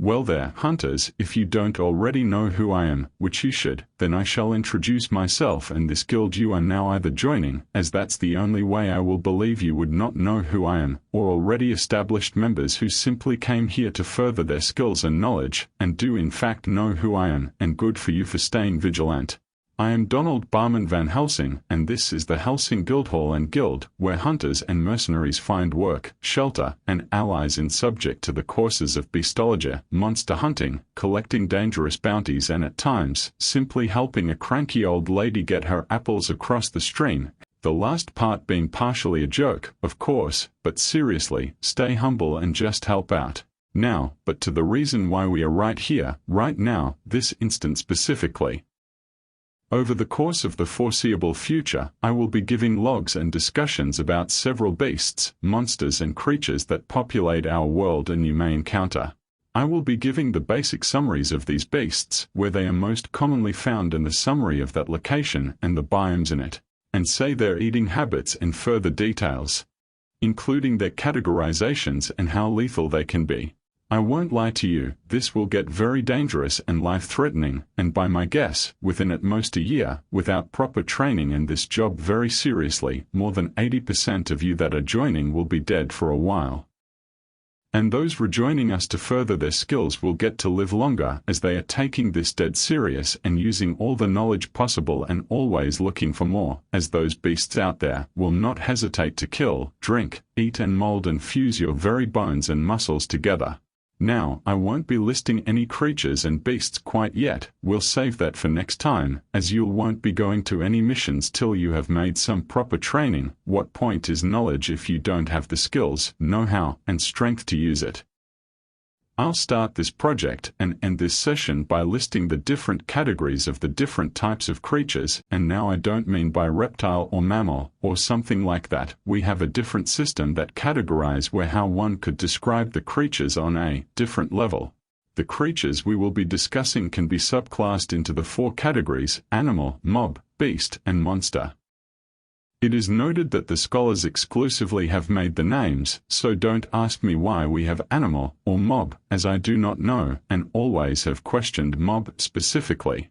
Well there, hunters, if you don't already know who I am, which you should, then I shall introduce myself and this guild you are now either joining, as that's the only way I will believe you would not know who I am, or already established members who simply came here to further their skills and knowledge, and do in fact know who I am, and good for you for staying vigilant. I am Donald Barman Van Helsing, and this is the Helsing Guildhall and Guild, where hunters and mercenaries find work, shelter, and allies in subject to the courses of Beastology, monster hunting, collecting dangerous bounties and at times, simply helping a cranky old lady get her apples across the stream, the last part being partially a joke, of course, but seriously, stay humble and just help out. Now, but to the reason why we are right here, right now, this instant specifically. Over the course of the foreseeable future, I will be giving logs and discussions about several beasts, monsters and creatures that populate our world and you may encounter. I will be giving the basic summaries of these beasts, where they are most commonly found and the summary of that location and the biomes in it, and say their eating habits and further details, including their categorizations and how lethal they can be. I won't lie to you, this will get very dangerous and life-threatening, and by my guess, within at most a year, without proper training in this job very seriously, more than 80% of you that are joining will be dead for a while. And those rejoining us to further their skills will get to live longer as they are taking this dead serious and using all the knowledge possible and always looking for more, as those beasts out there will not hesitate to kill, drink, eat and mold and fuse your very bones and muscles together. Now, I won't be listing any creatures and beasts quite yet, we'll save that for next time, as you won't be going to any missions till you have made some proper training. What point is knowledge if you don't have the skills, know-how, and strength to use it? I'll start this project and end this session by listing the different categories of the different types of creatures, and now I don't mean by reptile or mammal, or something like that. We have a different system that categorize where how one could describe the creatures on a different level. The creatures we will be discussing can be subclassed into the 4 categories: animal, mob, beast, and monster. It is noted that the scholars exclusively have made the names, so don't ask me why we have animal or mob, as I do not know, and always have questioned mob specifically.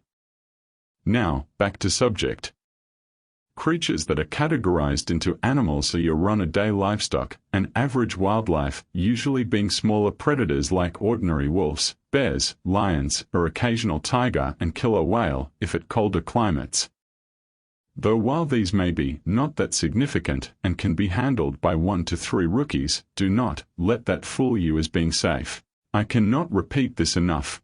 Now, back to subject. Creatures that are categorized into animals are your run-a-day livestock, and average wildlife, usually being smaller predators like ordinary wolves, bears, lions, or occasional tiger and killer whale, if at colder climates. Though while these may be not that significant and can be handled by 1 to 3 rookies, do not let that fool you as being safe. I cannot repeat this enough.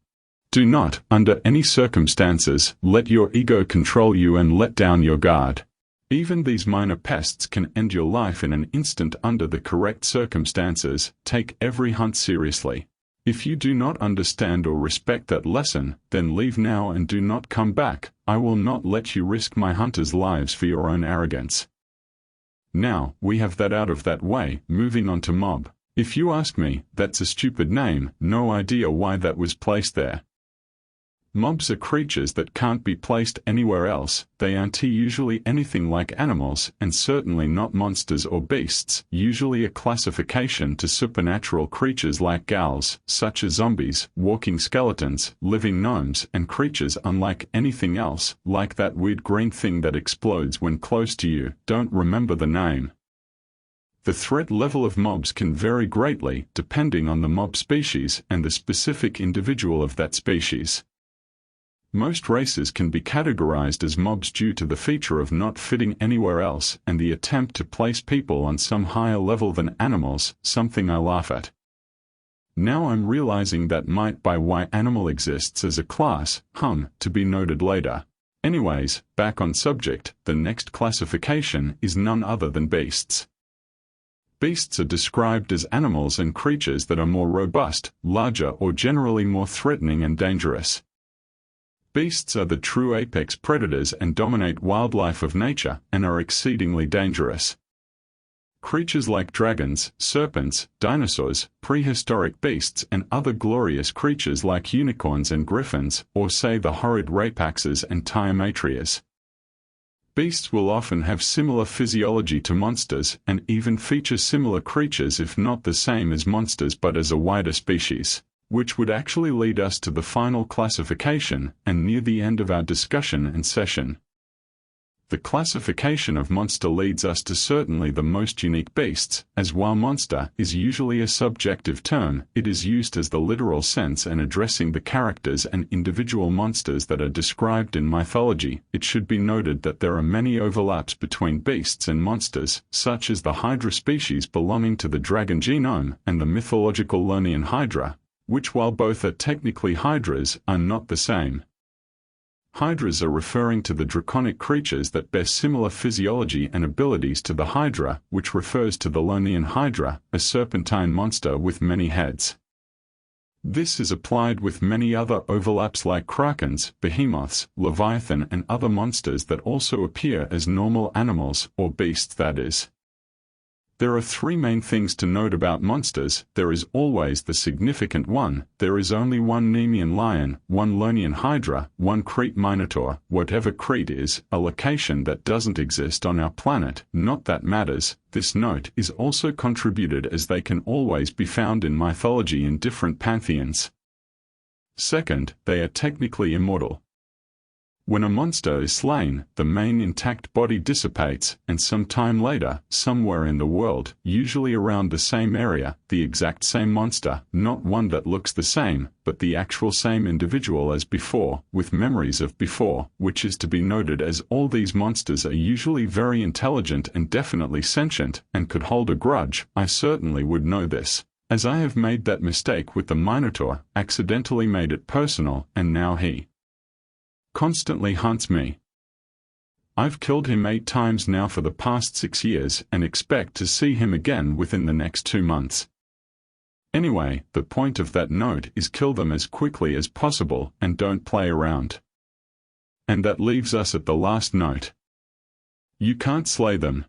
Do not, under any circumstances, let your ego control you and let down your guard. Even these minor pests can end your life in an instant under the correct circumstances. Take every hunt seriously. If you do not understand or respect that lesson, then leave now and do not come back. I will not let you risk my hunters' lives for your own arrogance. Now, we have that out of that way, moving on to mob. If you ask me, that's a stupid name, no idea why that was placed there. Mobs are creatures that can't be placed anywhere else. They aren't usually anything like animals, and certainly not monsters or beasts, usually a classification to supernatural creatures like ghouls, such as zombies, walking skeletons, living gnomes, and creatures unlike anything else, like that weird green thing that explodes when close to you. Don't remember the name. The threat level of mobs can vary greatly, depending on the mob species and the specific individual of that species. Most races can be categorized as mobs due to the feature of not fitting anywhere else and the attempt to place people on some higher level than animals, something I laugh at. Now I'm realizing that might be why animal exists as a class, to be noted later. Anyways, back on subject, the next classification is none other than beasts. Beasts are described as animals and creatures that are more robust, larger or generally more threatening and dangerous. Beasts are the true apex predators and dominate wildlife of nature, and are exceedingly dangerous. Creatures like dragons, serpents, dinosaurs, prehistoric beasts and other glorious creatures like unicorns and griffins, or say the horrid rapaxes and tyomatrias. Beasts will often have similar physiology to monsters, and even feature similar creatures if not the same as monsters but as a wider species. which would actually lead us to the final classification, and near the end of our discussion and session. The classification of monster leads us to certainly the most unique beasts, as while monster is usually a subjective term, it is used as the literal sense and addressing the characters and individual monsters that are described in mythology. It should be noted that there are many overlaps between beasts and monsters, such as the Hydra species belonging to the dragon genome and the mythological Lernaean Hydra, which while both are technically hydras, are not the same. Hydras are referring to the draconic creatures that bear similar physiology and abilities to the Hydra, which refers to the Lernaean Hydra, a serpentine monster with many heads. This is applied with many other overlaps like krakens, behemoths, leviathan and other monsters that also appear as normal animals, or beasts that is. There are three main things to note about monsters. There is always the significant one. There is only one Nemean lion, one Lernaean Hydra, one Crete Minotaur, whatever Crete is, a location that doesn't exist on our planet. Not that matters. This note is also contributed as they can always be found in mythology in different pantheons. Second, they are technically immortal. When a monster is slain, the main intact body dissipates, and some time later, somewhere in the world, usually around the same area, the exact same monster, not one that looks the same, but the actual same individual as before, with memories of before, which is to be noted as all these monsters are usually very intelligent and definitely sentient, and could hold a grudge. I certainly would know this, as I have made that mistake with the Minotaur, accidentally made it personal, and now he constantly hunts me. I've killed him 8 times now for the past 6 years and expect to see him again within the next 2 months. Anyway, the point of that note is kill them as quickly as possible and don't play around. And that leaves us at the last note. You can't slay them.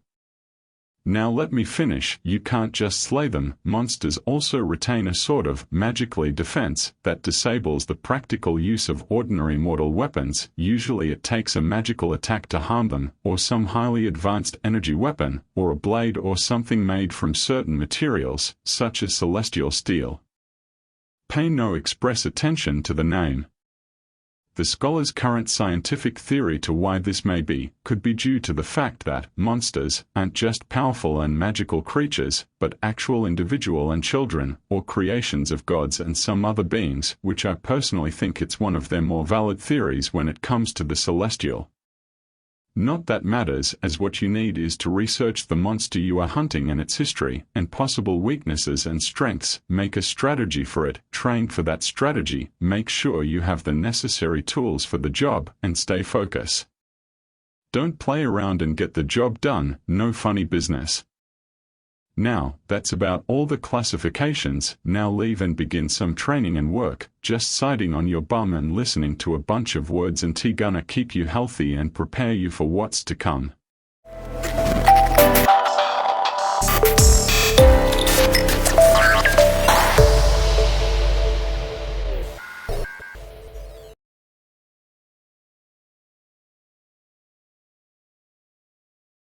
Now let me finish. You can't just slay them. Monsters also retain a sort of magically defense that disables the practical use of ordinary mortal weapons. Usually it takes a magical attack to harm them, or some highly advanced energy weapon, or a blade or something made from certain materials, such as celestial steel. Pay no express attention to the name. The scholar's current scientific theory to why this may be, could be due to the fact that monsters aren't just powerful and magical creatures, but actual individual and children, or creations of gods and some other beings, which I personally think it's one of their more valid theories when it comes to the celestial. Not that matters, as what you need is to research the monster you are hunting and its history, and possible weaknesses and strengths, make a strategy for it, train for that strategy, make sure you have the necessary tools for the job, and stay focused. Don't play around and get the job done, no funny business. Now, that's about all the classifications. Now leave and begin some training and work. Just sitting on your bum and listening to a bunch of words and tea gonna keep you healthy and prepare you for what's to come.